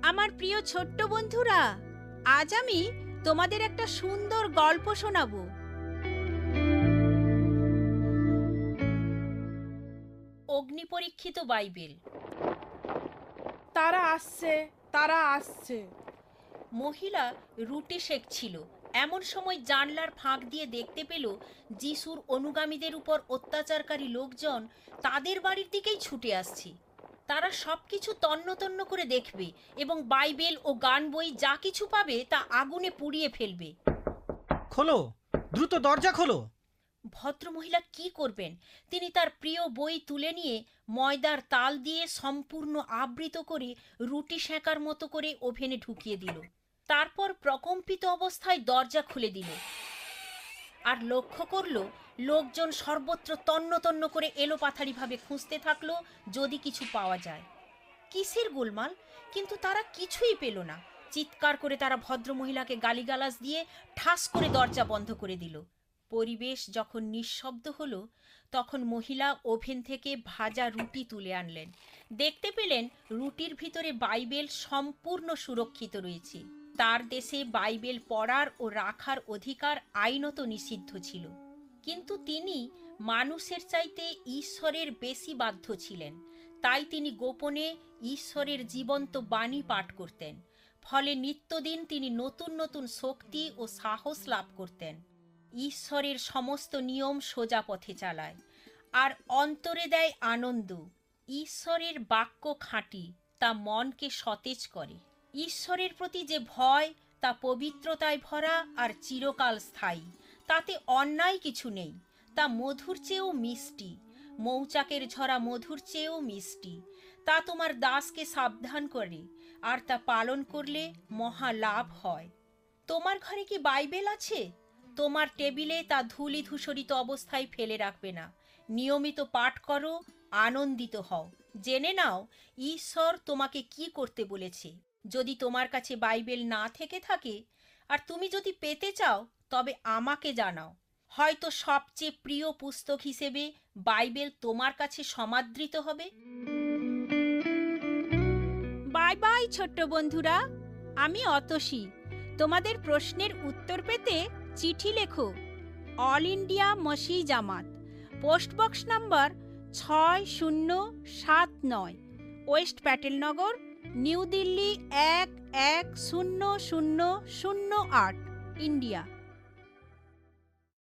আমার প্রিয় ছোট্ট বন্ধুরা, আজ আমি তোমাদের একটা সুন্দর গল্প শোনাবো। অগ্নিপরীক্ষিত বাইবেল। তারা আসছে, তারা আসছে। মহিলা রুটি সেঁকছিল। এমন সময় জানলার ফাঁক দিয়ে দেখতে পেল যিশুর অনুগামীদের উপর অত্যাচারকারী লোকজন তাদের বাড়ির দিকেই ছুটে আসছে। তারা সবকিছু তন্ন তন্ন করে দেখবে এবং বাইবেল ও গান বই যা কিছু পাবে তা আগুনে পুড়িয়ে ফেলবে। খোলো, দ্রুত দরজা খোলো। ভদ্রমহিলা কি করবেন? তিনি তার প্রিয় বই তুলে নিয়ে ময়দার তাল দিয়ে সম্পূর্ণ আবৃত করে রুটি সেঁকার মতো করে ওভেনে ঢুকিয়ে দিল। তারপর প্রকম্পিত অবস্থায় দরজা খুলে দিল আর লক্ষ্য করল লোকজন সর্বত্র তন্ন তন্ন করে এলোপাথারিভাবে খুঁজতে থাকলো যদি কিছু পাওয়া যায়। কিসের গোলমাল, কিন্তু তারা কিছুই পেল না। চিৎকার করে তারা ভদ্রমহিলাকে গালিগালাজ দিয়ে ঠাস করে দরজা বন্ধ করে দিল। পরিবেশ যখন নিঃশব্দ হলো, তখন মহিলা ওভেন থেকে ভাজা রুটি তুলে আনলেন। দেখতে পেলেন রুটির ভিতরে বাইবেল সম্পূর্ণ সুরক্ষিত রয়েছে। তার দেশে বাইবেল পড়ার ও রাখার অধিকার আইনত নিষিদ্ধ ছিল, কিন্তু তিনি মানুষের চাইতে ঈশ্বরের বেশি বাধ্য ছিলেন। তাই তিনি গোপনে ঈশ্বরের জীবন্ত বাণী পাঠ করতেন। ফলে নিত্যদিন তিনি নতুন নতুন শক্তি ও সাহস লাভ করতেন। ঈশ্বরের সমস্ত নিয়ম সোজা পথে চালায় আর অন্তরে দেয় আনন্দ। ঈশ্বরের বাক্য খাঁটি, তা মনকে সতেজ করে। ঈশ্বরের প্রতি যে ভয়, তা পবিত্রতায় ভরা আর চিরকাল স্থায়ী। তাতে অন্যায় কিছু নেই, তা মধুর চেয়েও মিষ্টি। মৌচাকের ঝরা মধুর চেয়েও মিষ্টি। তা তোমার দাসকে সাবধান করে, আর তা পালন করলে মহা লাভ হয়। তোমার ঘরে কি বাইবেল আছে? তোমার টেবিলে তা ধূলি ধূসরিত অবস্থায় ফেলে রাখবে না। নিয়মিত পাঠ করো, আনন্দিত হও। জেনে নাও ঈশ্বর তোমাকে কি করতে বলেছে। যদি তোমার কাছে বাইবেল না থেকে থাকে আর তুমি যদি পেতে চাও, তবে আমাকে জানাও। হয়তো সবচেয়ে প্রিয় পুস্তক হিসেবে বাইবেল তোমার কাছে সমাদৃত হবে। বাই বাই ছোট্ট বন্ধুরা, আমি অতসী। তোমাদের প্রশ্নের উত্তর পেতে চিঠি লেখো। অল ইন্ডিয়া মসি জামাত, post box number 6079, west Patelnagar, new Delhi 110008, India.